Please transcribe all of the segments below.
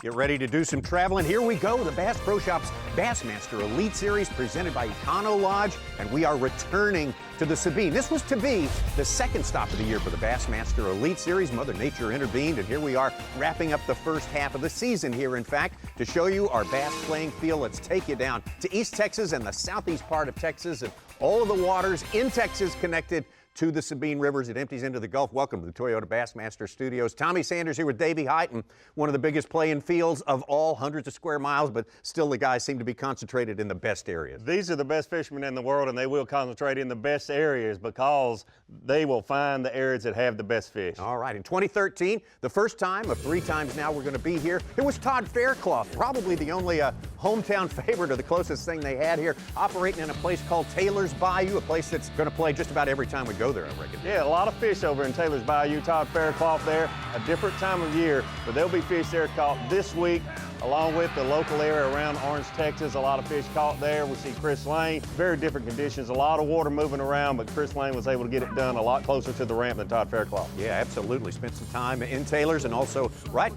Get ready to do some traveling. Here we go, the Bass Pro Shops Bassmaster Elite Series presented by Econo Lodge, and we are returning to the Sabine. This was to be the second stop of the year for the Bassmaster Elite Series. Mother Nature intervened, and here we are wrapping up the first half of the season here, in fact, to show you our bass playing field. Let's take you down to East Texas and the southeast part of Texas, and all of the waters in Texas connected to the Sabine Rivers. It empties into the Gulf. Welcome to the Toyota Bassmaster Studios. Tommy Sanders here with Davey Heighton, one of the biggest playing fields of all, hundreds of square miles, but still the guys seem to be concentrated in the best areas. These are the best fishermen in the world, and they will concentrate in the best areas because they will find the areas that have the best fish. All right, in 2013, the first time of 3 times now we're going to be here, it was Todd Fairclough, probably the only hometown favorite or the closest thing they had here, operating in a place called Taylor's Bayou, a place that's going to play just about every time we go there, I reckon. Yeah, a lot of fish over in Taylor's Bayou. Todd Fairclough there, a different time of year, but there'll be fish there caught this week, along with the local area around Orange, Texas. A lot of fish caught there. We see Chris Lane, very different conditions, a lot of water moving around, but Chris Lane was able to get it done a lot closer to the ramp than Todd Fairclough. Yeah, absolutely. Spent some time in Taylor's and also right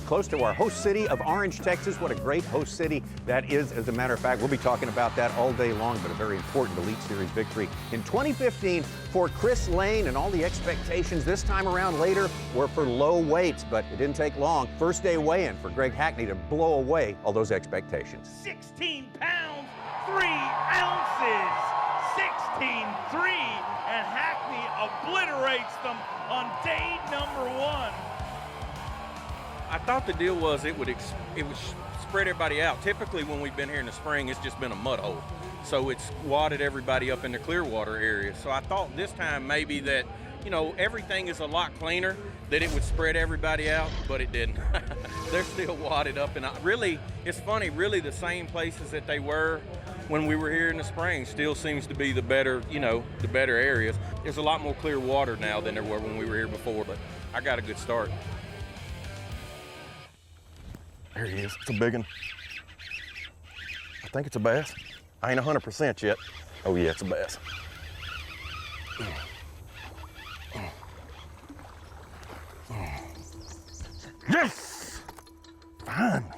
close to our host city of Orange, Texas. What a great host city that is. As a matter of fact, we'll be talking about that all day long, but a very important Elite Series victory in 2015 for Chris Lane, and all the expectations this time around later were for low weights, but it didn't take long. First day weigh-in for Greg Hackney to blow away all those expectations. 16 pounds, 3 ounces, 16.3, and Hackney obliterates them on day number 1. I thought the deal was it would spread everybody out. Typically when we've been here in the spring, it's just been a mud hole. So it's wadded everybody up in the Clearwater area. So I thought this time maybe that, you know, everything is a lot cleaner, that it would spread everybody out, but it didn't. They're still wadded up, and really, it's funny, really the same places that they were when we were here in the spring still seems to be the better, you know, the better areas. There's a lot more clear water now than there were when we were here before, but I got a good start. There he is. It's a big one. I think it's a bass. I ain't 100% yet. Oh yeah, it's a bass. Yes! Finally.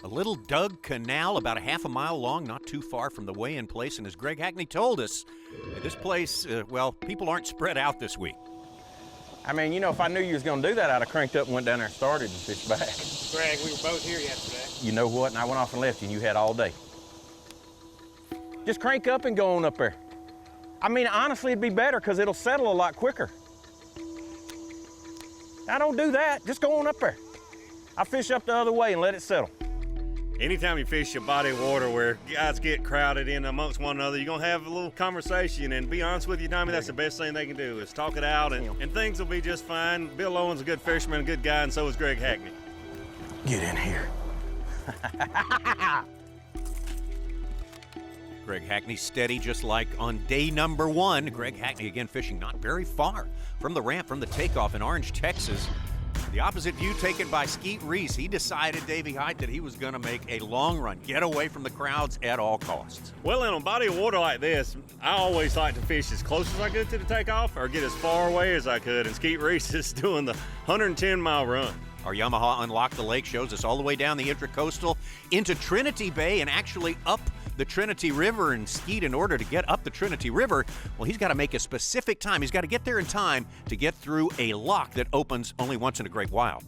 A little dug canal about a half a mile long, not too far from the weigh-in place, and as Greg Hackney told us, this place, well, people aren't spread out this week. I mean, you know, if I knew you was gonna do that, I'd have cranked up and went down there and started and fished back. Greg, we were both here yesterday. You know what? And I went off and left you, and you had all day. Just crank up and go on up there. I mean, honestly, it'd be better because it'll settle a lot quicker. Now, don't do that. Just go on up there. I fish up the other way and let it settle. Anytime you fish a body of water where guys get crowded in amongst one another, you're gonna have a little conversation, and be honest with you, Tommy, that's the best thing they can do is talk it out, and things will be just fine. Bill Owen's a good fisherman, a good guy, and so is Greg Hackney. Get in here. Greg Hackney steady just like on day number 1. Greg Hackney again fishing not very far from the ramp, from the takeoff in Orange, Texas. The opposite view taken by Skeet Reese. He decided, Davey Height, that he was going to make a long run, get away from the crowds at all costs. Well, in a body of water like this, I always like to fish as close as I could to the takeoff or get as far away as I could, and Skeet Reese is doing the 110-mile run. Our Yamaha Unlock the Lake shows us all the way down the Intracoastal into Trinity Bay and actually up the Trinity River. And Skeet, in order to get up the Trinity River, well, he's got to make a specific time. He's got to get there in time to get through a lock that opens only once in a great while.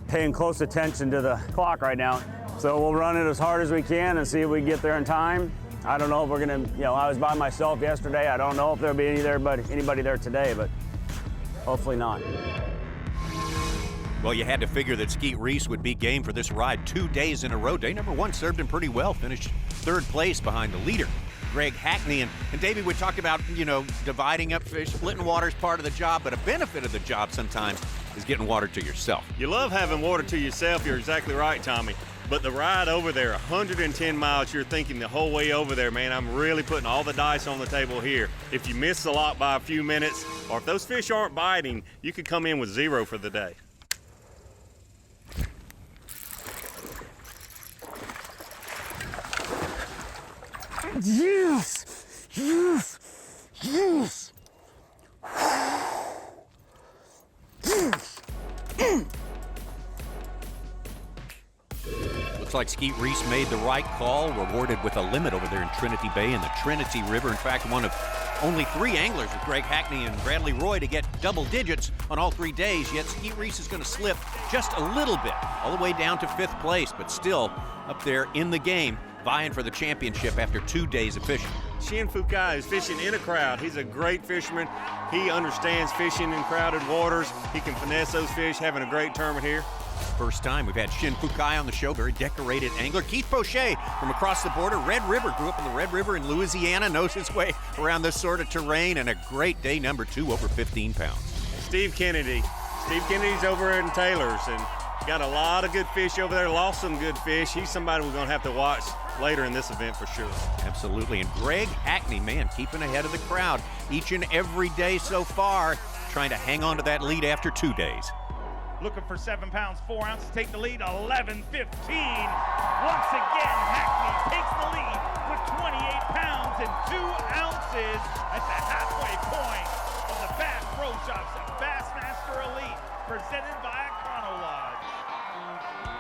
Paying close attention to the clock right now. So we'll run it as hard as we can and see if we can get there in time. I don't know if we're gonna, you know, I was by myself yesterday. I don't know if there'll be anybody there today, but hopefully not. Well, you had to figure that Skeet Reese would be game for this ride 2 days in a row. Day number 1 served him pretty well, finished 3rd place behind the leader, Greg Hackney. And Davey, we talked about, you know, dividing up fish, splitting water is part of the job, but a benefit of the job sometimes is getting water to yourself. You love having water to yourself. You're exactly right, Tommy. But the ride over there, 110 miles, you're thinking the whole way over there, man, I'm really putting all the dice on the table here. If you miss the lock by a few minutes, or if those fish aren't biting, you could come in with 0 for the day. Yes! Yes! Yes! Yes! Looks like Skeet Reese made the right call, rewarded with a limit over there in Trinity Bay and the Trinity River. In fact, one of only 3 anglers with Greg Hackney and Bradley Roy to get double digits on all 3 days, yet Skeet Reese is going to slip just a little bit, all the way down to 5th place, but still up there in the game, vying for the championship after 2 days of fishing. Shin Fukai is fishing in a crowd. He's a great fisherman. He understands fishing in crowded waters. He can finesse those fish, having a great tournament here. First time we've had Shin Fukai on the show, very decorated angler. Keith Poche from across the border, Red River, grew up in the Red River in Louisiana, knows his way around this sort of terrain, and a great day number 2, over 15 pounds. Steve Kennedy. Steve Kennedy's over in Taylor's and got a lot of good fish over there, lost some good fish. He's somebody we're going to have to watch later in this event for sure. Absolutely, and Greg Hackney, man, keeping ahead of the crowd each and every day so far, trying to hang on to that lead after 2 days. Looking for 7 pounds, 4 ounces, take the lead, 11-15. Once again, Hackney takes the lead with 28 pounds and 2 ounces at the halfway point of the Bass Pro Shops at Bassmaster Elite, presented by Econo Lodge.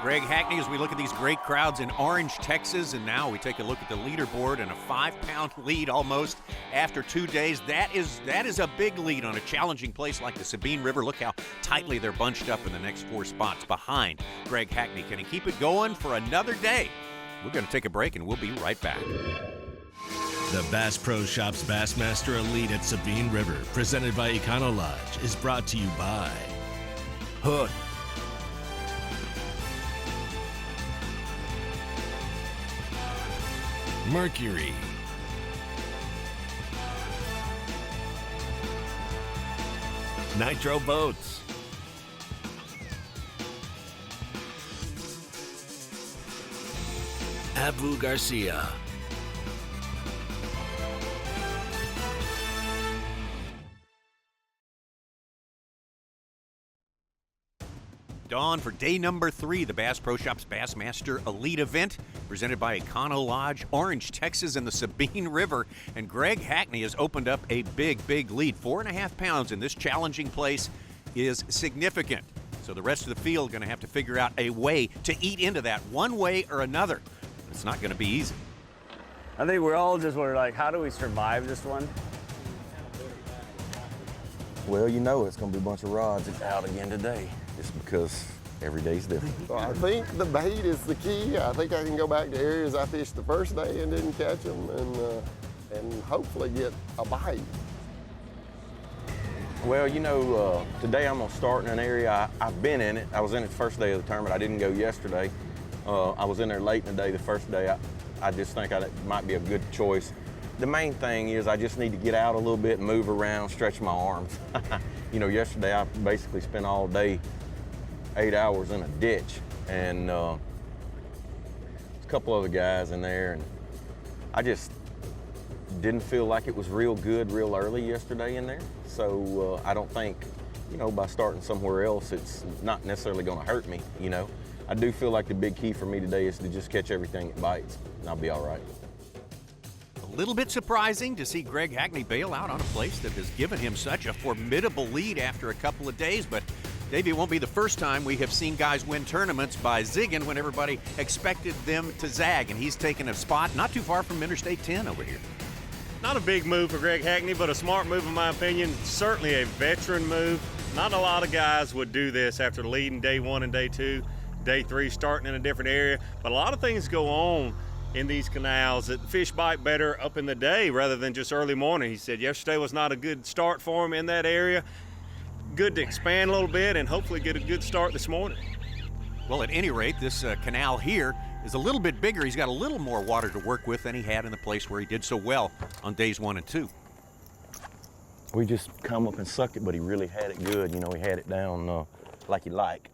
Greg Hackney, as we look at these great crowds in Orange, Texas, and now we take a look at the leaderboard and a 5-pound lead almost after 2 days. That is a big lead on a challenging place like the Sabine River. Look how tightly they're bunched up in the next 4 spots behind Greg Hackney. Can he keep it going for another day? We're going to take a break and we'll be right back. The Bass Pro Shops Bassmaster Elite at Sabine River, presented by Econo Lodge, is brought to you by Hook, Mercury, Nitro Boats, Abu Garcia, Dawn for day number 3, the Bass Pro Shops Bassmaster Elite event, presented by Econo Lodge, Orange, Texas, and the Sabine River. And Greg Hackney has opened up a big lead. 4.5 pounds in this challenging place is significant. So the rest of the field going to have to figure out a way to eat into that one way or another. It's not going to be easy. I think we're all just wondering, like, how do we survive this one? Well, you know it's going to be a bunch of rods out again today, just because every day's different. Well, I think the bait is the key. I think I can go back to areas I fished the first day and didn't catch them, and hopefully get a bite. Well, you know, today I'm going to start in an area. I've been in it. I was in it the first day of the tournament. I didn't go yesterday. I was in there late in the day the first day. I just think it might be a good choice. The main thing is I just need to get out a little bit and move around, stretch my arms. You know, yesterday I basically spent all day, 8 hours in a ditch, and there's a couple other guys in there, and I just didn't feel like it was real good real early yesterday in there. So I don't think, you know, by starting somewhere else, it's not necessarily going to hurt me, you know. I do feel like the big key for me today is to just catch everything that bites, and I'll be all right. A little bit surprising to see Greg Hackney bail out on a place that has given him such a formidable lead after a couple of days, but Davey, it won't be the first time we have seen guys win tournaments by zigging when everybody expected them to zag, and he's taken a spot not too far from Interstate 10 over here. Not a big move for Greg Hackney, but a smart move in my opinion. Certainly a veteran move. Not a lot of guys would do this after leading day 1 and day 2, day 3 starting in a different area, but a lot of things go on in these canals that fish bite better up in the day rather than just early morning. He said yesterday was not a good start for him in that area. Good to expand a little bit and hopefully get a good start this morning. Well, at any rate, this canal here is a little bit bigger. He's got a little more water to work with than he had in the place where he did so well on days 1 and 2. We just come up and sucked it, but he really had it good. You know, he had it down like he liked.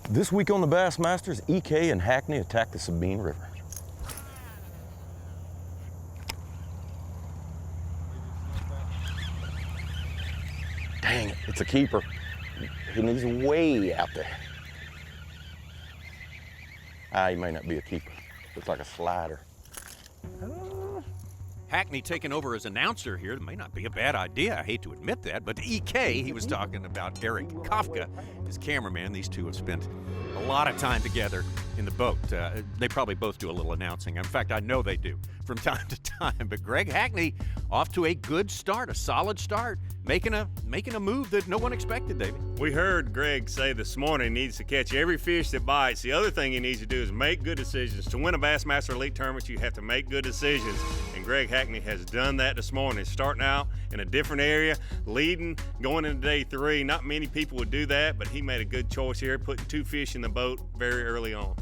This week on the Bassmasters, EK and Hackney attack the Sabine River. It's a keeper, and he's way out there. He may not be a keeper. Looks like a slider. Hackney taking over as announcer here. It may not be a bad idea. I hate to admit that, but EK, he was talking about Eric Kafka, his cameraman. These two have spent a lot of time together in the boat. They probably both do a little announcing. In fact, I know they do from time to time. But Greg Hackney off to a good start, a solid start, making a move that no one expected, David. We heard Greg say this morning he needs to catch every fish that bites. The other thing he needs to do is make good decisions. To win a Bassmaster Elite tournament, you have to make good decisions. And Greg Hackney has done that this morning, starting out in a different area, leading, going into day 3. Not many people would do that, but he made a good choice here, putting 2 fish in the boat very early on.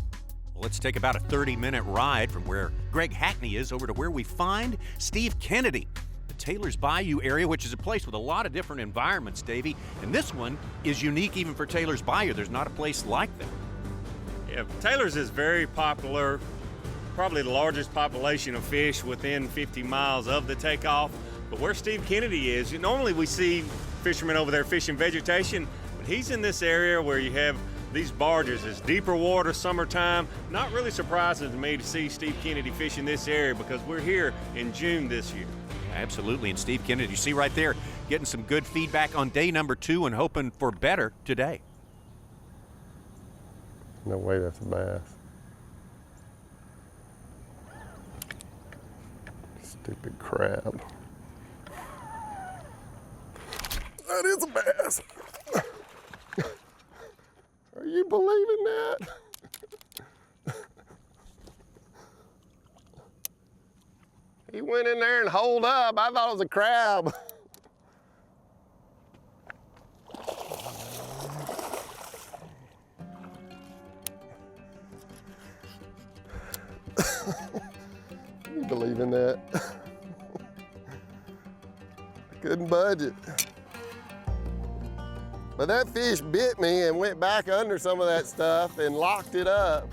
Well, let's take about a 30-minute ride from where Greg Hackney is over to where we find Steve Kennedy, the Taylor's Bayou area, which is a place with a lot of different environments, Davey. And this one is unique even for Taylor's Bayou. There's not a place like that. Yeah, Taylor's is very popular, probably the largest population of fish within 50 miles of the takeoff. But where Steve Kennedy is, normally we see fishermen over there fishing vegetation, but he's in this area where you have these barges. It's deeper water, summertime. Not really surprising to me to see Steve Kennedy fishing this area because we're here in June this year. Absolutely, and Steve Kennedy, you see right there, getting some good feedback on day number 2 and hoping for better today. No way that's a bass. Stupid crab. That is a bass. Are you believing that? He went in there and holed up. I thought it was a crab. You believe in that? I couldn't budge it. But that fish bit me and went back under some of that stuff and locked it up.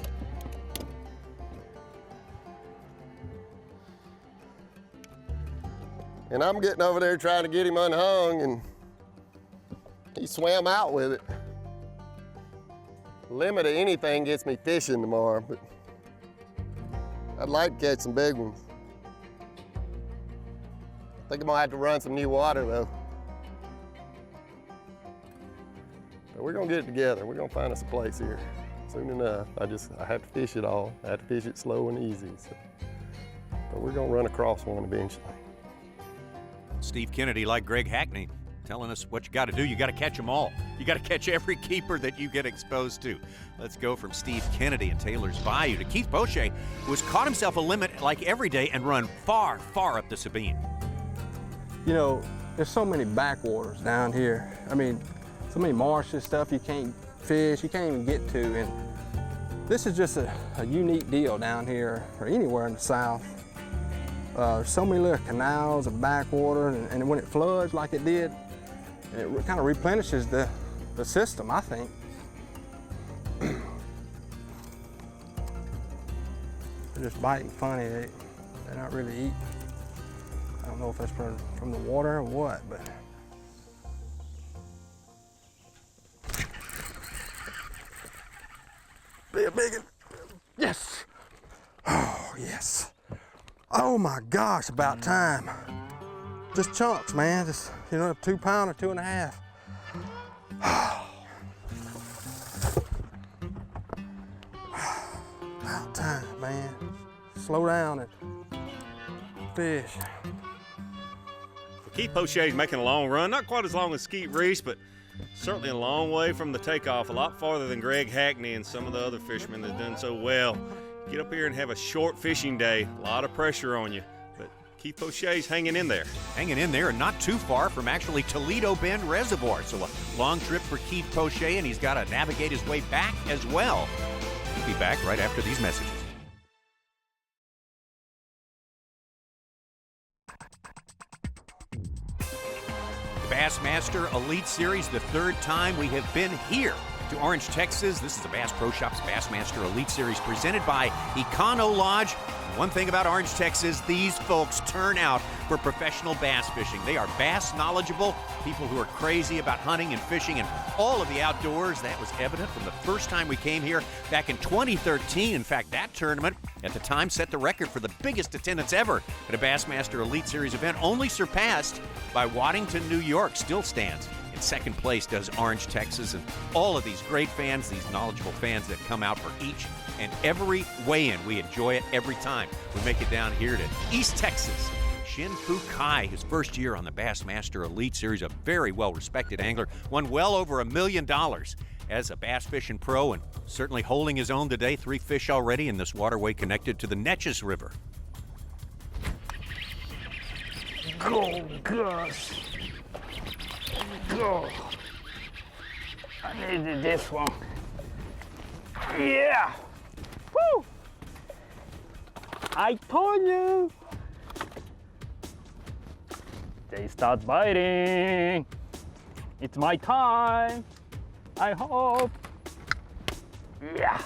And I'm getting over there trying to get him unhung, and he swam out with it. Limit of anything gets me fishing tomorrow, but I'd like to catch some big ones. I think I'm gonna have to run some new water though. But we're gonna get it together. We're gonna find us a place here soon enough. I have to fish it all. I have to fish it slow and easy. So. But we're gonna run across one eventually. Steve Kennedy, like Greg Hackney, telling us what you got to do. You got to catch them all. You got to catch every keeper that you get exposed to. Let's go from Steve Kennedy and Taylor's Bayou to Keith Poche, who has caught himself a limit like every day and run far, far up the Sabine. You know, there's so many backwaters down here. I mean, so many marshes, stuff you can't fish, you can't even get to. And this is just a unique deal down here or anywhere in the South. There's so many little canals and backwater, and when it floods like it did, it kind of replenishes the system, I think. They're just biting funny. They're not really eating. I don't know if that's from the water or what, but. Be a big one. Yes. Oh, yes. Oh my gosh, about time. Just chunks, man. Just, you know, 2 pounder, 2.5. About time, man. Slow down and fish. Keith Poche is making a long run, not quite as long as Skeet Reese, but certainly a long way from the takeoff, a lot farther than Greg Hackney and some of the other fishermen that have done so well. Get up here and have a short fishing day, a lot of pressure on you, but Keith Poche's hanging in there. Hanging in there and not too far from actually Toledo Bend Reservoir. So a long trip for Keith Poche, and he's got to navigate his way back as well. We'll be back right after these messages. The Bassmaster Elite Series, the 3rd time we have been here to Orange, Texas. This is the Bass Pro Shops Bassmaster Elite Series presented by Econo Lodge. One thing about Orange, Texas, these folks turn out for professional bass fishing. They are bass knowledgeable, people who are crazy about hunting and fishing and all of the outdoors. That was evident from the first time we came here back in 2013. In fact, that tournament at the time set the record for the biggest attendance ever at a Bassmaster Elite Series event, only surpassed by Waddington, New York. Still stands in second place does Orange, Texas, and all of these great fans, these knowledgeable fans that come out for each and every weigh-in. We enjoy it every time we make it down here to East Texas. Shin Fu Kai, his first year on the Bassmaster Elite Series, a very well-respected angler, won well over $1 million as a bass fishing pro and certainly holding his own today. 3 fish already in this waterway connected to the Neches River. Go, Gus. Go. I needed this one. Yeah. Woo! I told you. They start biting. It's my time. I hope. Yeah.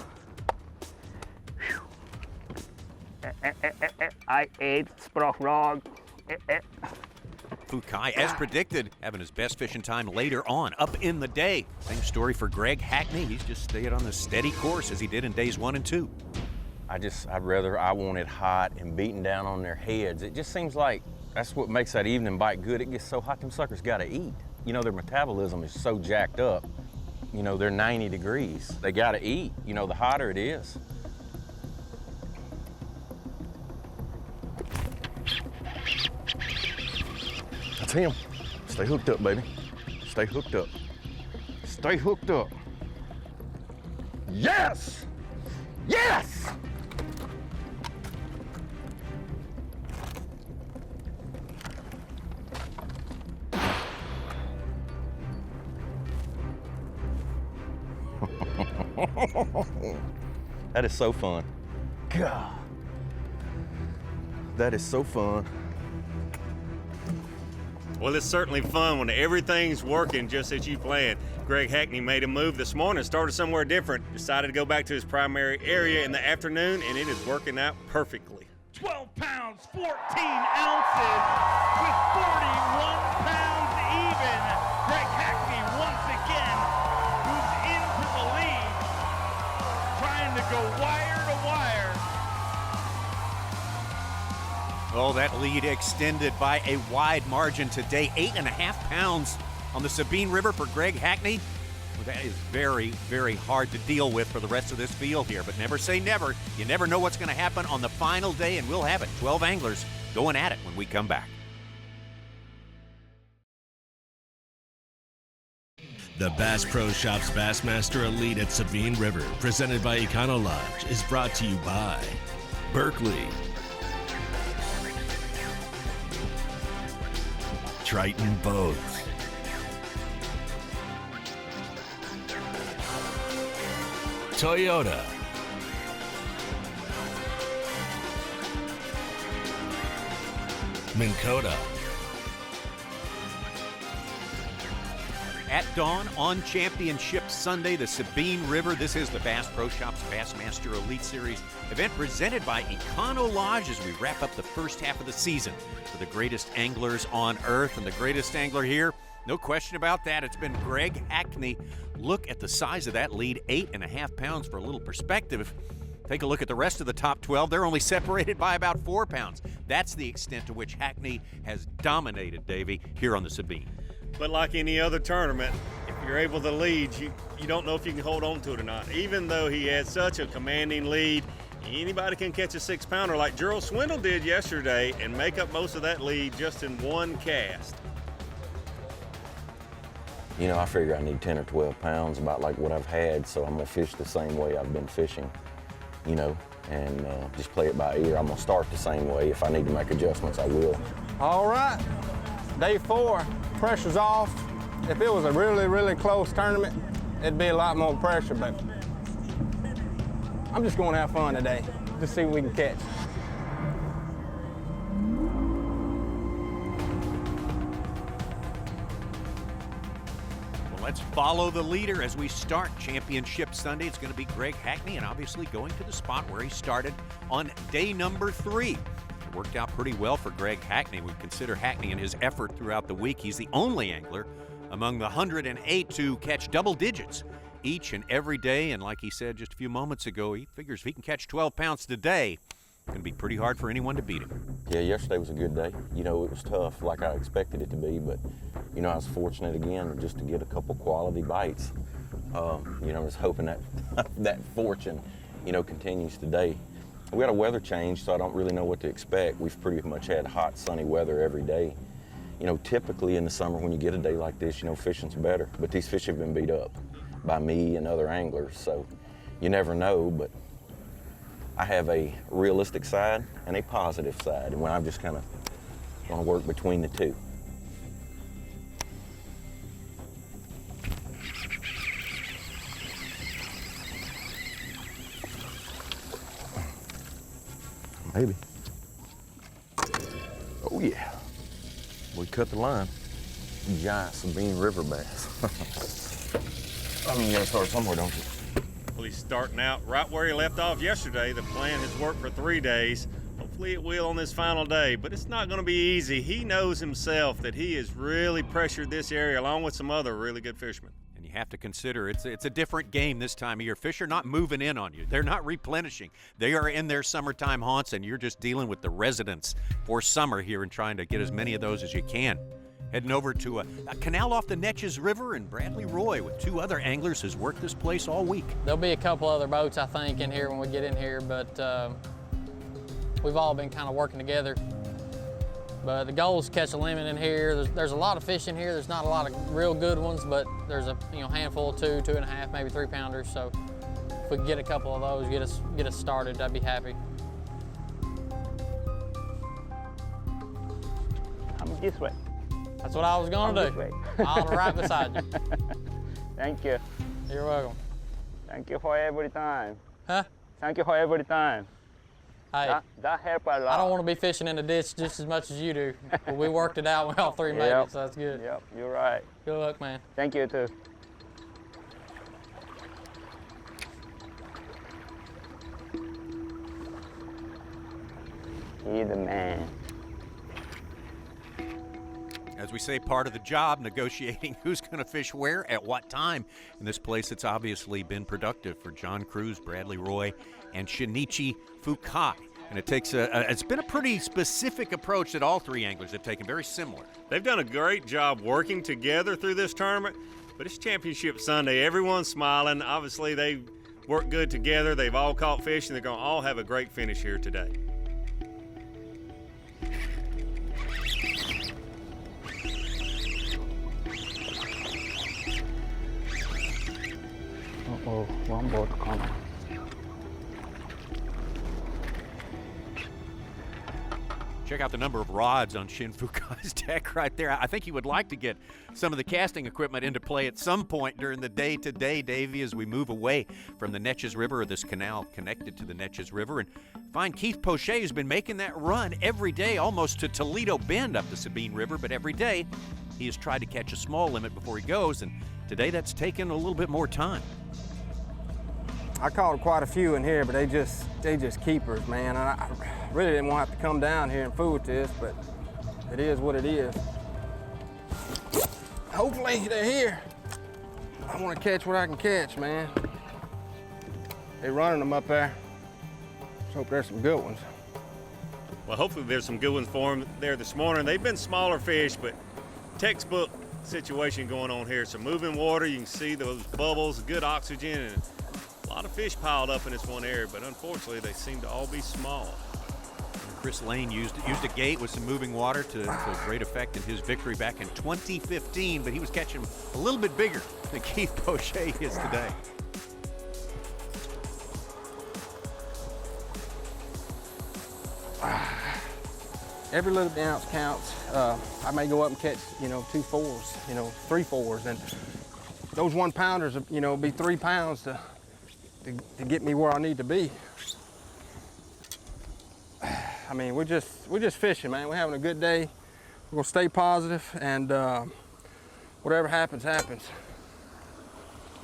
I ate Sprochrog. Fukai, as predicted, having his best fishing time later on, up in the day. Same story for Greg Hackney. He's just stayed on the steady course as he did in days 1 and 2. I want it hot and beating down on their heads. It just seems like that's what makes that evening bite good. It gets so hot, them suckers gotta eat. You know, their metabolism is so jacked up. You know, they're 90 degrees. They gotta eat, you know, the hotter it is. That's him. Stay hooked up, baby. Stay hooked up. Stay hooked up. Yes! Yes! That is so fun. God. That is so fun. Well, it's certainly fun when everything's working just as you planned. Greg Hackney made a move this morning, started somewhere different, decided to go back to his primary area in the afternoon, and it is working out perfectly. 12 pounds, 14 ounces, with 41 pounds even. Greg Hackney once again moves into the lead, trying to go wire to wire. Oh, that lead extended by a wide margin today. 8.5 pounds on the Sabine River for Greg Hackney. Well, that is very, very hard to deal with for the rest of this field here, but never say never. You never know what's going to happen on the final day, and we'll have it. 12 anglers going at it when we come back. The Bass Pro Shops Bassmaster Elite at Sabine River, presented by Econo Lodge, is brought to you by Berkeley, Triton Boats, Toyota, Minn Kota. At dawn on Championship Sunday, the Sabine River. This is the Bass Pro Shops Bassmaster Elite Series event presented by Econo Lodge as we wrap up the first half of the season for the greatest anglers on earth. And the greatest angler here, no question about that, it's been Greg Hackney. Look at the size of that lead, 8.5 pounds. For a little perspective, take a look at the rest of the top 12. They're only separated by about 4 pounds. That's the extent to which Hackney has dominated, Davey, here on the Sabine. But like any other tournament, if you're able to lead, you don't know if you can hold on to it or not. Even though he had such a commanding lead, anybody can catch a 6-pounder like Gerald Swindle did yesterday and make up most of that lead just in one cast. You know, I figure I need 10 or 12 pounds, about like what I've had, so I'm gonna fish the same way I've been fishing, you know, and just play it by ear. I'm gonna start the same way. If I need to make adjustments, I will. All right, day 4, pressure's off. If it was a really, really close tournament, it'd be a lot more pressure, but I'm just going to have fun today. Just see what we can catch. Well, Let's follow the leader as we start Championship Sunday. It's going to be Greg Hackney, and obviously going to the spot where he started on day number 3. It worked out pretty well for Greg Hackney. We consider Hackney and his effort throughout the week. He's the only angler among the 108 to catch double digits each and every day. And like he said just a few moments ago, he figures if he can catch 12 pounds today, it's going to be pretty hard for anyone to beat him. Yeah, yesterday was a good day. You know, it was tough like I expected it to be, but, you know, I was fortunate again just to get a couple quality bites. You know, I was hoping that that fortune, you know, continues today. We had a weather change, so I don't really know what to expect. We've pretty much had hot, sunny weather every day. You know, typically in the summer when you get a day like this, you know, fishing's better, but these fish have been beat up by me and other anglers, so you never know, but I have a realistic side and a positive side, and when I'm just kind of going to work between the two. Maybe. Oh yeah, we cut the line. Giant Sabine river bass. I mean, you gotta start somewhere, don't you? Well, he's starting out right where he left off yesterday. The plan has worked for 3 days. Hopefully it will on this final day, but it's not gonna be easy. He knows himself that he has really pressured this area along with some other really good fishermen. And you have to consider it's a different game this time of year. Fish are not moving in on you. They're not replenishing. They are in their summertime haunts, and you're just dealing with the residents for summer here and trying to get as many of those as you can. Heading over to a canal off the Neches River, and Bradley Roy with 2 other anglers has worked this place all week. There'll be a couple other boats, I think, in here when we get in here, but we've all been kind of working together. But the goal is to catch a limit in here. There's a lot of fish in here. There's not a lot of real good ones, but there's a handful of 2, 2.5, maybe 3 pounders. So if we can get a couple of those, get us started, I'd be happy. I'm this way. That's what I was gonna do. I'll be right beside you. Thank you. You're welcome. Thank you for every time. Huh? Thank you for every time. Hey, that helped a lot. I don't want to be fishing in the ditch just as much as you do. But we worked it out when all 3 made it, so that's good. Yep, you're right. Good luck, man. Thank you too. You're the man. As we say, part of the job, negotiating who's going to fish where, at what time. In this place, it's obviously been productive for John Cruz, Bradley Roy, and Shinichi Fukai. And it's been a pretty specific approach that all 3 anglers have taken, very similar. They've done a great job working together through this tournament, but it's Championship Sunday. Everyone's smiling. Obviously, they work good together. They've all caught fish, and they're going to all have a great finish here today. Oh, one boat coming. Check out the number of rods on Shin Fukai's deck right there. I think he would like to get some of the casting equipment into play at some point during the day today, Davey, as we move away from the Neches River, or this canal connected to the Neches River, and find Keith Poche, who's been making that run every day, almost to Toledo Bend up the Sabine River, but every day he has tried to catch a small limit before he goes, and today that's taken a little bit more time. I caught quite a few in here, but they just keepers, man. And I really didn't want to have to come down here and fool with this, but it is what it is. Hopefully they're here. I want to catch what I can catch, man. They're running them up there. Let's hope there's some good ones. Well, hopefully there's some good ones for them there this morning. They've been smaller fish, but textbook situation going on here. Some moving water, you can see those bubbles, good oxygen, and a lot of fish piled up in this one area, but unfortunately they seem to all be small. Chris Lane used a gate with some moving water to great effect in his victory back in 2015, but he was catching a little bit bigger than Keith Poche is today. Every little ounce counts. I may go up and catch, 2 4s, 3 4s, and those 1 pounders, be 3 pounds to get me where I need to be. I mean, we're just fishing, man. We're having a good day. We're gonna stay positive, and whatever happens, happens.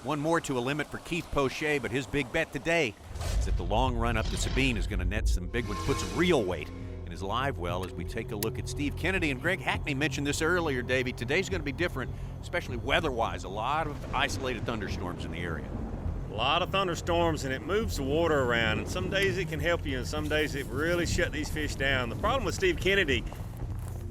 One more to a limit for Keith Poche, but his big bet today is that the long run up to Sabine is going to net some big ones, put some real weight in his live well as we take a look at Steve Kennedy. And Greg Hackney mentioned this earlier, Davey. Today's going to be different, especially weather-wise. A lot of isolated thunderstorms in the area. A lot of thunderstorms, and it moves the water around, and some days it can help you and some days it really shut these fish down. The problem with Steve Kennedy,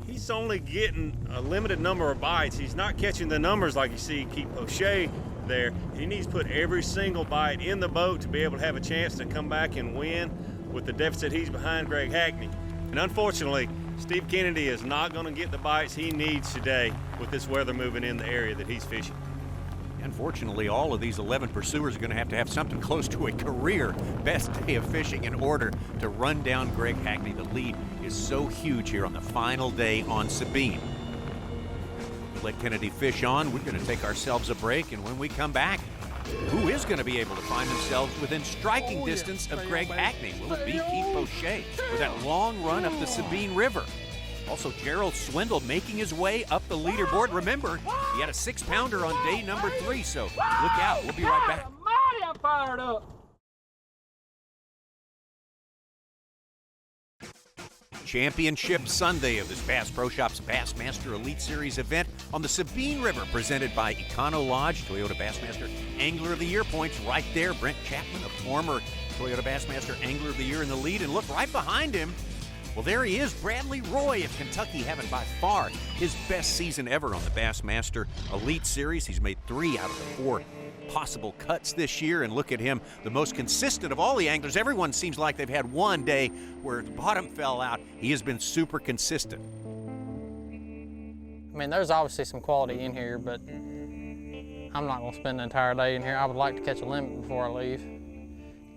he's only getting a limited number of bites. He's not catching the numbers like you see Keith Poche there. He needs to put every single bite in the boat to be able to have a chance to come back and win with the deficit he's behind Greg Hackney. And unfortunately, Steve Kennedy is not going to get the bites he needs today with this weather moving in the area that he's fishing. Unfortunately, all of these 11 pursuers are going to have something close to a career best day of fishing in order to run down Greg Hackney. The lead is so huge here on the final day on Sabine. Let Kennedy fish on. We're going to take ourselves a break, and when we come back, who is going to be able to find themselves within striking distance of Greg Hackney? Will it be Keith Poche with that long run up the Sabine River? Also, Gerald Swindle making his way up the leaderboard. Remember, he had a 6-pounder on day number 3, so look out. We'll be right back. I'm fired up. Championship Sunday of this Bass Pro Shops Bassmaster Elite Series event on the Sabine River, presented by Econo Lodge. Toyota Bassmaster Angler of the Year points right there. Brent Chapman, a former Toyota Bassmaster Angler of the Year, in the lead. And look right behind him. Well, there he is, Bradley Roy of Kentucky, having by far his best season ever on the Bassmaster Elite Series. He's made 3 out of the 4 possible cuts this year, and look at him, the most consistent of all the anglers. Everyone seems like they've had one day where the bottom fell out. He has been super consistent. I mean, there's obviously some quality in here, but I'm not going to spend the entire day in here. I would like to catch a limit before I leave.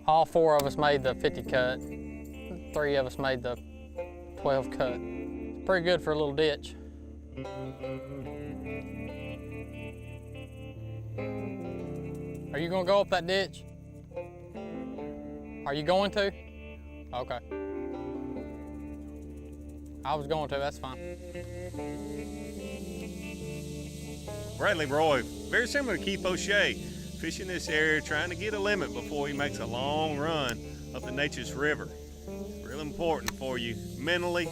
All 4 of us made the 50 cut. 3 of us made the 12 cut. It's pretty good for a little ditch. Are you gonna go up that ditch? Are you going to? Okay. I was going to, that's fine. Bradley Roy, very similar to Keith Poche, fishing this area, trying to get a limit before he makes a long run up the Nature's River. It's real important for you mentally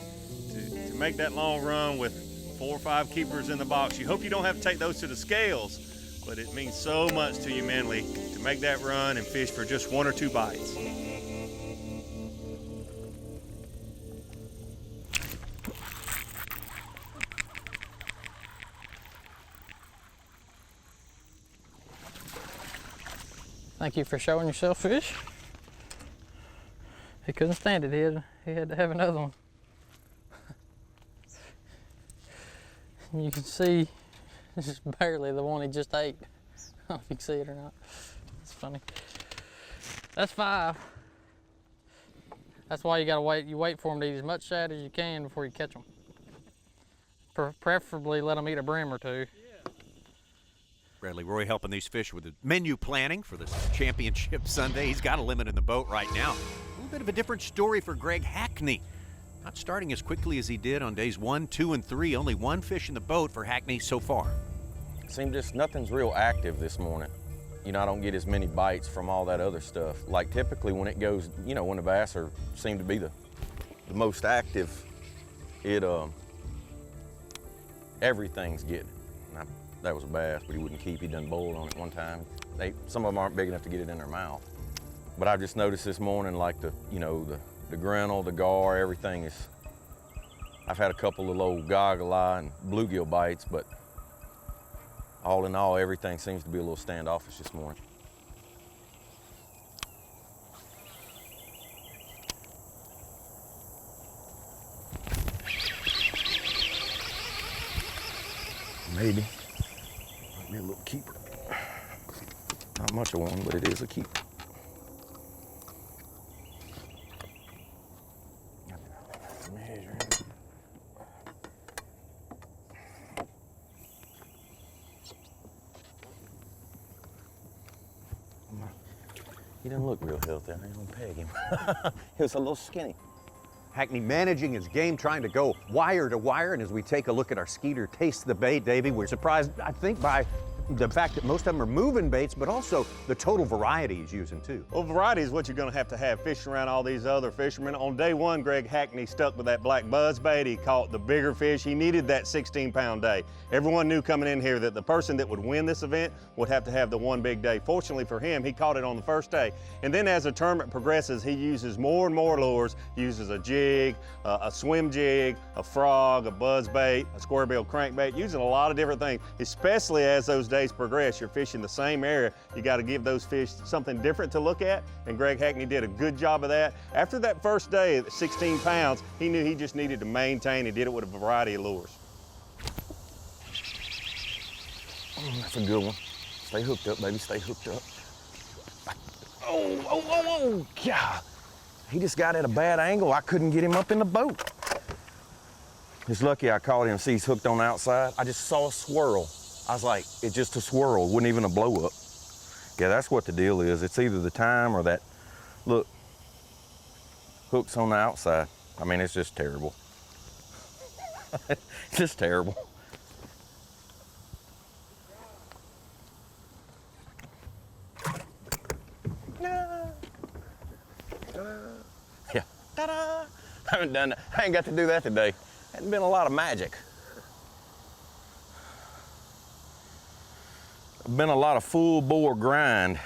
to make that long run with 4 or 5 keepers in the box. You hope you don't have to take those to the scales, but it means so much to you mentally to make that run and fish for just 1 or 2 bites. Thank you for showing yourself, fish. He couldn't stand it. He had to have another one. You can see this is barely the one he just ate. I don't know if you can see it or not. It's funny. That's 5. That's why you gotta wait. You wait for them to eat as much shad as you can before you catch them. Preferably let them eat a brim or 2. Bradley Roy helping these fish with the menu planning for this championship Sunday. He's got a limit in the boat right now. A little bit of a different story for Greg Hackney. Not starting as quickly as he did on days 1, 2, and 3. Only 1 fish in the boat for Hackney so far. Seems just nothing's real active this morning. You know, I don't get as many bites from all that other stuff. Like typically when it goes, you know, when the bass seem to be the most active, everything's getting it. That was a bass, but he wouldn't keep. He done boiled on it one time. Some of them aren't big enough to get it in their mouth. But I've just noticed this morning, like the grinnell, the gar, everything is. I've had a couple of little goggle eye and bluegill bites, but all in all, everything seems to be a little standoffish this morning. Maybe. Might be a little keeper. Not much of one, but it is a keeper. He doesn't look real healthy. I ain't gonna peg him. He was a little skinny. Hackney managing his game, trying to go wire to wire. And as we take a look at our Skeeter Taste the Bait, Davey, we're surprised, I think, by the fact that most of them are moving baits, but also the total variety he's using too. Well, variety is what you're going to have fishing around all these other fishermen. On day one, Greg Hackney stuck with that black buzz bait. He caught the bigger fish. He needed that 16-pound day. Everyone knew coming in here that the person that would win this event would have to have the one big day. Fortunately for him, he caught it on the first day. And then as the tournament progresses, he uses more and more lures. He uses a jig, a swim jig, a frog, a buzz bait, a square bill crankbait, using a lot of different things, especially as those days progress. You're fishing the same area. You got to give those fish something different to look at, and Greg Hackney did a good job of that. After that first day at 16 pounds, he knew he just needed to maintain. He did it with a variety of lures. That's a good one. Stay hooked up, baby, stay hooked up. Oh, God. He just got at a bad angle. I couldn't get him up in the boat. It's lucky I caught him. See, he's hooked on the outside. I just saw a swirl. I was like, it's just a swirl, wasn't even a blow up. Yeah, that's what the deal is. It's either the time or that, look, hook's on the outside. I mean, it's just terrible. It's just terrible. Yeah. Ta-da! I haven't done that. I ain't got to do that today. Hadn't been a lot of magic. Been a lot of full bore grind.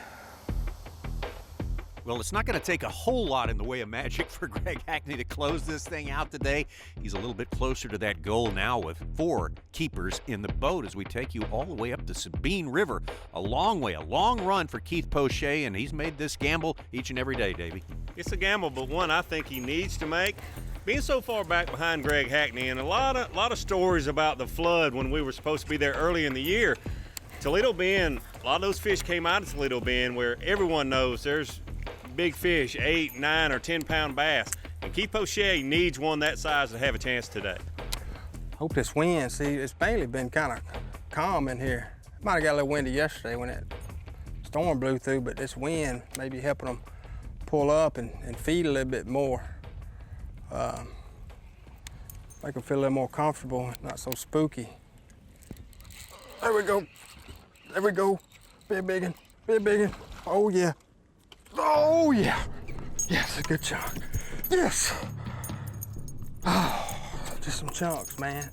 Well, it's not going to take a whole lot in the way of magic for Greg Hackney to close this thing out today. He's a little bit closer to that goal now with 4 keepers in the boat as we take you all the way up the Sabine River. A long way, a long run for Keith Poche, and he's made this gamble each and every day, Davey. It's a gamble, but one I think he needs to make. Being so far back behind Greg Hackney, and a lot of stories about the flood when we were supposed to be there early in the year. Toledo Bend, a lot of those fish came out of Toledo Bend where everyone knows there's big fish, 8, 9, or 10-pound bass. And Keith Poche needs one that size to have a chance today. Hope this wind, see, it's mainly been kind of calm in here. Might have got a little windy yesterday when that storm blew through, but this wind may be helping them pull up and feed a little bit more. Make them feel a little more comfortable, not so spooky. There we go. There we go. Be a big one, be a big one. Oh yeah. Oh yeah. Yes, a good chunk. Yes. Oh, just some chunks, man.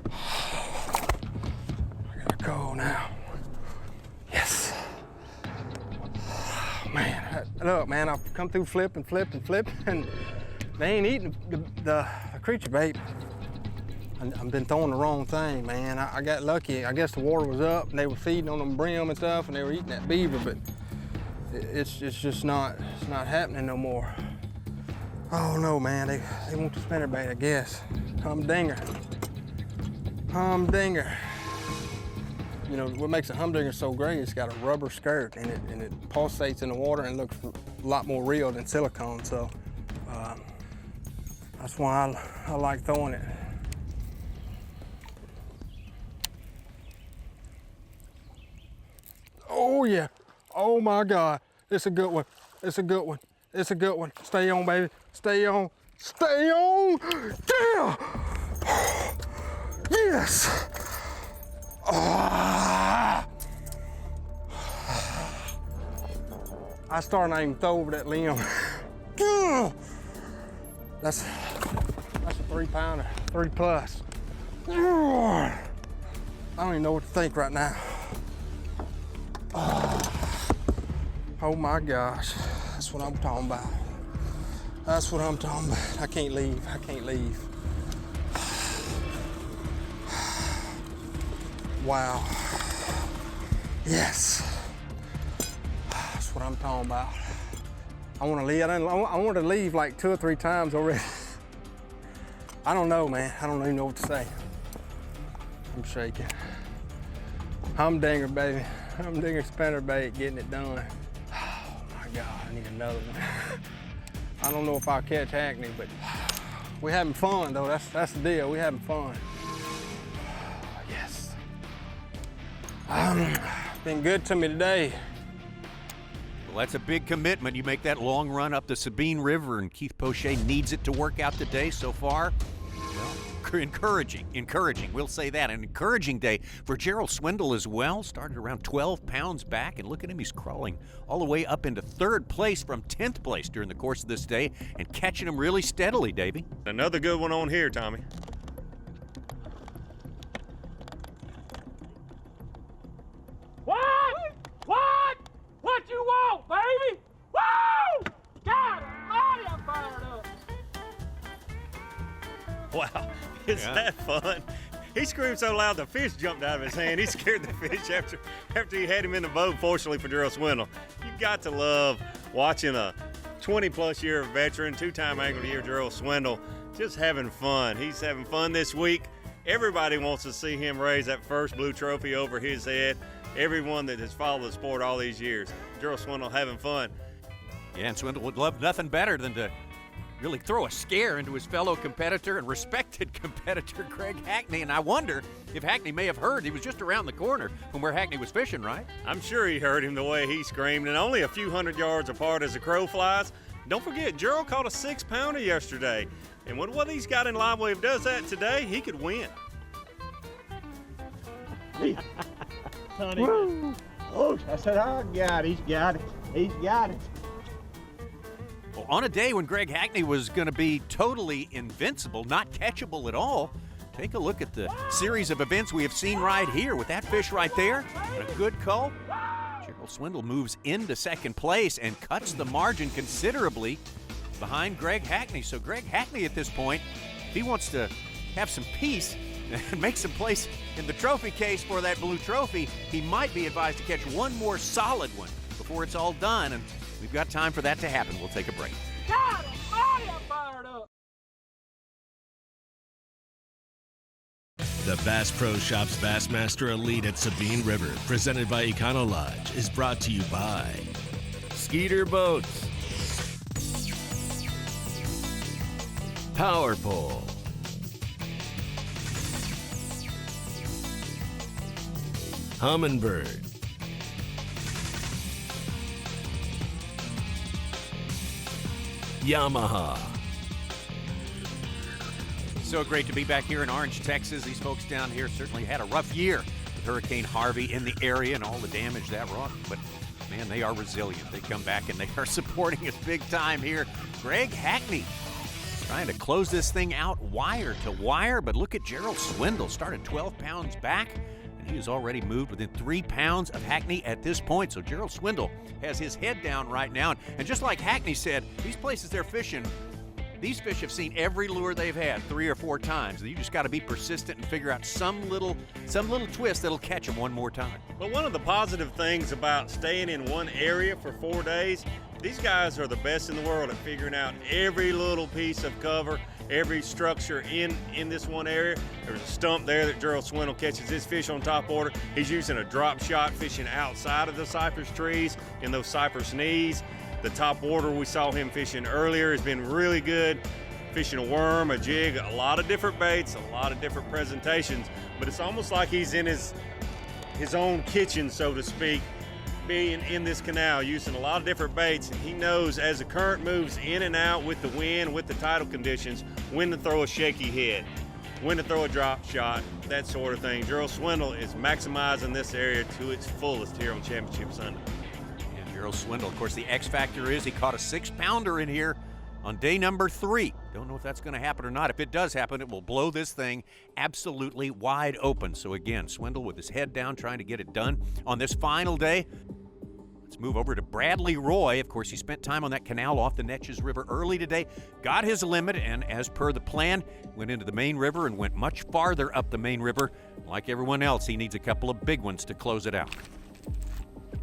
I gotta go now. Yes. Man, look, man, I've come through flipping, and they ain't eating the creature bait. I've been throwing the wrong thing, man. I got lucky. I guess the water was up and they were feeding on them brim and stuff and they were eating that beaver, but it's just not happening no more. Oh no, man, they want the spinnerbait, I guess. Humdinger. Humdinger. You know, what makes a humdinger so great, it's got a rubber skirt and it pulsates in the water and looks a lot more real than silicone, so that's why I like throwing it. Oh yeah, oh my God, it's a good one, it's a good one, it's a good one. Stay on, baby, stay on, stay on, yeah! Yes! Ah! I started not even throw over that limb. That's a 3-pounder, 3+. I don't even know what to think right now. Oh my gosh, that's what I'm talking about. That's what I'm talking about. I can't leave, I can't leave. Wow. Yes. That's what I'm talking about. I want to leave. I want to leave like 2 or 3 times already. I don't know, man. I don't even know what to say. I'm shaking. Humdinger, baby. Humdinger spinnerbait, getting it done. Oh my God, I need another one. I don't know if I'll catch Hackney, but we're having fun though. That's the deal. We're having fun. Yes. It's been good to me today. Well, that's a big commitment. You make that long run up the Sabine River, and Keith Poche needs it to work out today so far. Well, encouraging. We'll say that. An encouraging day for Gerald Swindle as well. Started around 12 pounds back, and look at him. He's crawling all the way up into 3rd place from 10th place during the course of this day and catching him really steadily, Davey. Another good one on here, Tommy. What you want, baby? Woo! God almighty, I'm fired up. Wow, is that fun? He screamed so loud the fish jumped out of his hand. He scared the fish after he had him in the boat, fortunately for Gerald Swindle. You've got to love watching a 20-plus year veteran, 2-time Angler of the Year Gerald Swindle, just having fun. He's having fun this week. Everybody wants to see him raise that first blue trophy over his head. Everyone that has followed the sport all these years. Gerald Swindle having fun. Yeah, and Swindle would love nothing better than to really throw a scare into his fellow competitor and respected competitor Greg Hackney. And I wonder if Hackney may have heard. He was just around the corner from where Hackney was fishing, right? I'm sure he heard him the way he screamed, and only a few hundred yards apart as the crow flies. Don't forget, Gerald caught a 6-pounder yesterday. And with what he's got in live wave does that today, he could win. Honey. Oh, I said, oh, God, he's got it. He's got it. Well, on a day when Greg Hackney was going to be totally invincible, not catchable at all, take a look at the series of events we have seen right here with that fish right there and a good call. Gerald Swindle moves into 2nd place and cuts the margin considerably behind Greg Hackney. So Greg Hackney at this point, if he wants to have some peace and make some place in the trophy case for that blue trophy, he might be advised to catch one more solid one before it's all done, and we've got time for that to happen. We'll take a break. God almighty, I'm fired up. The Bass Pro Shops Bassmaster Elite at Sabine River, presented by Econo Lodge, is brought to you by Skeeter Boats, Power Pole, Humminbird, Yamaha. So great to be back here in Orange, Texas. These folks down here certainly had a rough year with Hurricane Harvey in the area and all the damage that wrought. But, man, they are resilient. They come back and they are supporting us big time here. Greg Hackney trying to close this thing out wire to wire. But look at Gerald Swindle. Started 12 pounds back, and he has already moved within 3 pounds of Hackney at this point. So Gerald Swindle has his head down right now. And just like Hackney said, these places they're fishing, these fish have seen every lure they've had 3 or 4 times. You just got to be persistent and figure out some little twist that'll catch them one more time. But one of the positive things about staying in one area for 4 days, these guys are the best in the world at figuring out every little piece of cover, every structure in this one area. There's a stump there that Gerald Swindle catches his fish on top order. He's using a drop shot fishing outside of the cypress trees in those cypress knees. The top order we saw him fishing earlier has been really good. Fishing a worm, a jig, a lot of different baits, a lot of different presentations, but it's almost like he's in his own kitchen, so to speak, being in this canal, using a lot of different baits. And he knows as the current moves in and out with the wind, with the tidal conditions, when to throw a shaky head, when to throw a drop shot, that sort of thing. Gerald Swindle is maximizing this area to its fullest here on Championship Sunday. Gerald Swindle, of course, the X factor is he caught a 6-pounder in here on day number 3. Don't know if that's going to happen or not. If it does happen, it will blow this thing absolutely wide open. So again, Swindle with his head down trying to get it done on this final day. Let's move over to Bradley Roy. Of course, he spent time on that canal off the Neches River early today, got his limit, and as per the plan, went into the main river and went much farther up the main river. Like everyone else, he needs a couple of big ones to close it out.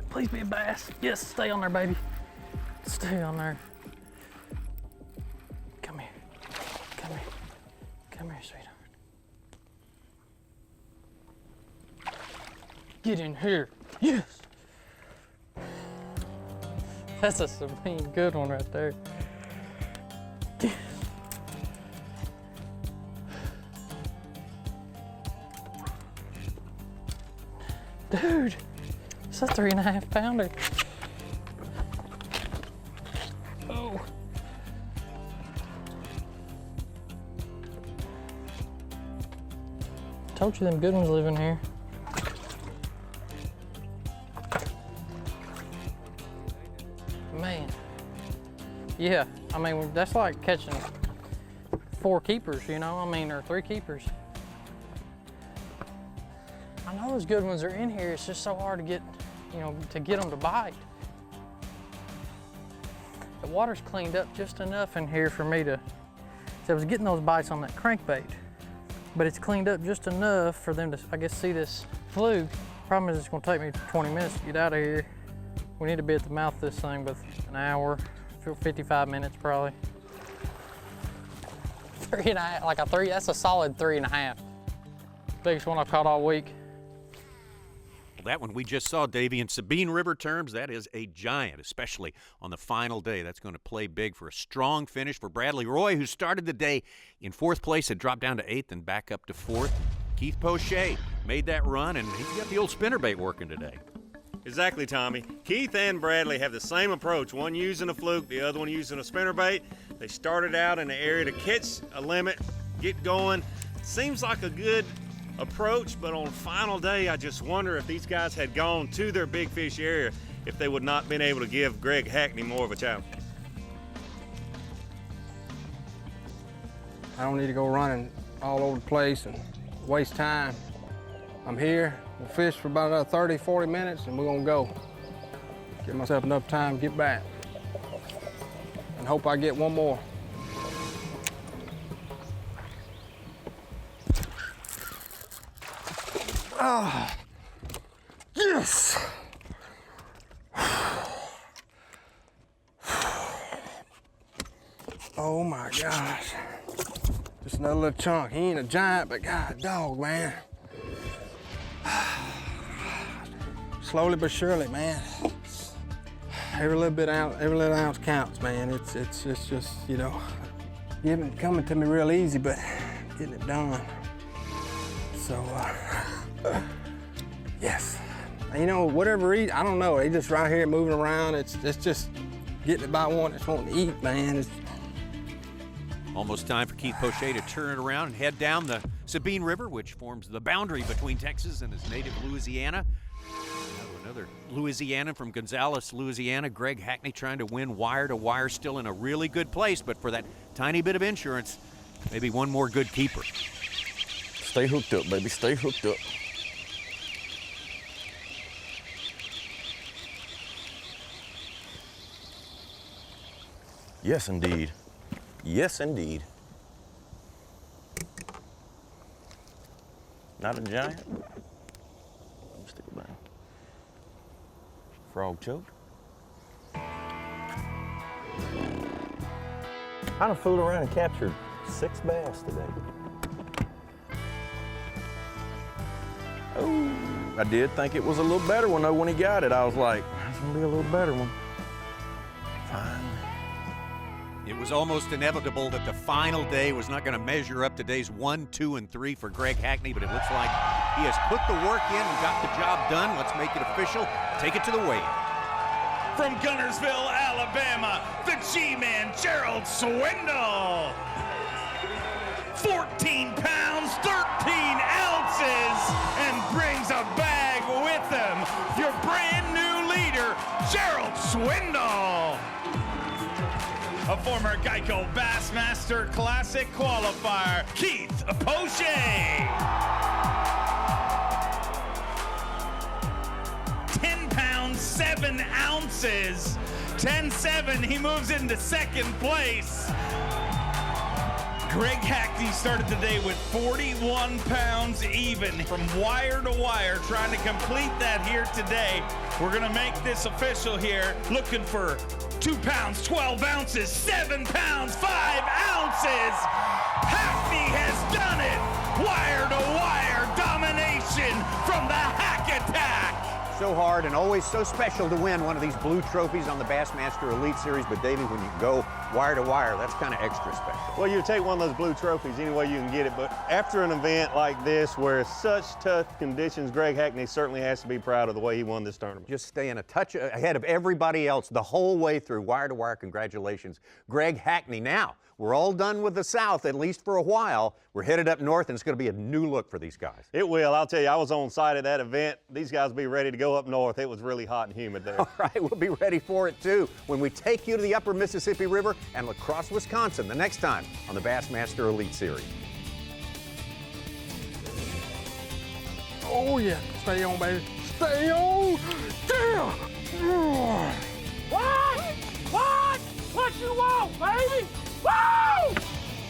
Please be a bass. Yes, stay on there, baby. Stay on there. Come here. Come here. Come here, sweetheart. Get in here. Yes. That's a Sabine good one right there. Dude. It's a 3.5 pounder. Oh. Told you them good ones live in here. Man. Yeah, I mean, that's like catching 4 keepers, you know? I mean, or 3 keepers. I know those good ones are in here. It's just so hard to get, you know, to get them to bite. The water's cleaned up just enough in here for me to, so I was getting those bites on that crankbait, but it's cleaned up just enough for them to, I guess, see this fluke. Problem is it's gonna take me 20 minutes to get out of here. We need to be at the mouth of this thing with an hour, 55 minutes probably. 3.5, like a 3, that's a solid 3.5. Biggest one I've caught all week. That one we just saw, Davey, in Sabine River terms, that is a giant, especially on the final day. That's going to play big for a strong finish for Bradley Roy, who started the day in 4th place, had dropped down to 8th and back up to 4th. Keith Poche made that run, and he's got the old spinnerbait working today. Exactly, Tommy. Keith and Bradley have the same approach, one using a fluke, the other one using a spinnerbait. They started out in the area to catch a limit, get going. Seems like a good approach, but on final day, I just wonder if these guys had gone to their big fish area, if they would not been able to give Greg Hackney more of a challenge. I don't need to go running all over the place and waste time. I'm here, we'll fish for about another 30, 40 minutes, and we're gonna go. Give myself enough time to get back. And hope I get one more. Ah, yes! Oh my gosh. Just another little chunk. He ain't a giant, but God dog, man. Slowly but surely, man. Every little ounce counts, man. It's just, you know, coming to me real easy, but getting it done. So, yes. And you know, whatever I don't know, they just right here moving around. It's just getting it by one that's wanting to eat, man. Almost time for Keith Poche to turn it around and head down the Sabine River, which forms the boundary between Texas and his native Louisiana. Another Louisianan from Gonzales, Louisiana, Greg Hackney, trying to win wire to wire, still in a really good place, but for that tiny bit of insurance, maybe one more good keeper. Stay hooked up, baby, stay hooked up. Yes, indeed. Yes, indeed. Not a giant. Let me stick it down. Frog choke. I done fooled around and captured 6 bass today. Oh, I did think it was a little better one though when he got it. I was like, that's gonna be a little better one. Fine. It was almost inevitable that the final day was not going to measure up to days 1, 2, and 3 for Greg Hackney, but it looks like he has put the work in and got the job done. Let's make it official. Take it to the weigh-in. From Gunnersville, Alabama, the G-Man, Gerald Swindle. 14 pounds, 13 ounces, and brings a bag with him. Your brand new leader, Gerald Swindle. A former Geico Bassmaster Classic qualifier, Keith Poche. 10 pounds, 7 ounces. 10-7, he moves into 2nd place. Greg Hackney started the day with 41 pounds even from wire to wire, trying to complete that here today. We're gonna make this official here, looking for 2 pounds, 12 ounces, 7 pounds, 5 ounces. Hackney has done it. Wire to wire domination from the Hack Attack. So hard and always so special to win one of these blue trophies on the Bassmaster Elite Series. But Davey, when you go wire to wire, that's kind of extra special. Well, you take one of those blue trophies any way you can get it, but after an event like this where it's such tough conditions, Greg Hackney certainly has to be proud of the way he won this tournament. Just staying a touch ahead of everybody else the whole way through. Wire to wire, congratulations, Greg Hackney. Now, we're all done with the South, at least for a while. We're headed up north, and it's going to be a new look for these guys. It will. I'll tell you, I was on site at that event. These guys will be ready to go up north. It was really hot and humid there. All right, we'll be ready for it, too, when we take you to the upper Mississippi River and La Crosse, Wisconsin, the next time on the Bassmaster Elite Series. Oh, yeah. Stay on, baby. Stay on. Yeah. What? What? What you want, baby? Woo!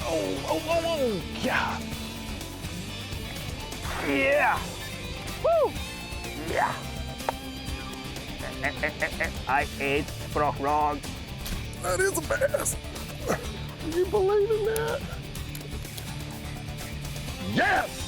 Oh, yeah. Yeah. Woo. Yeah. I ate frog wrong. That is a bass. Can you believe in that? Yes!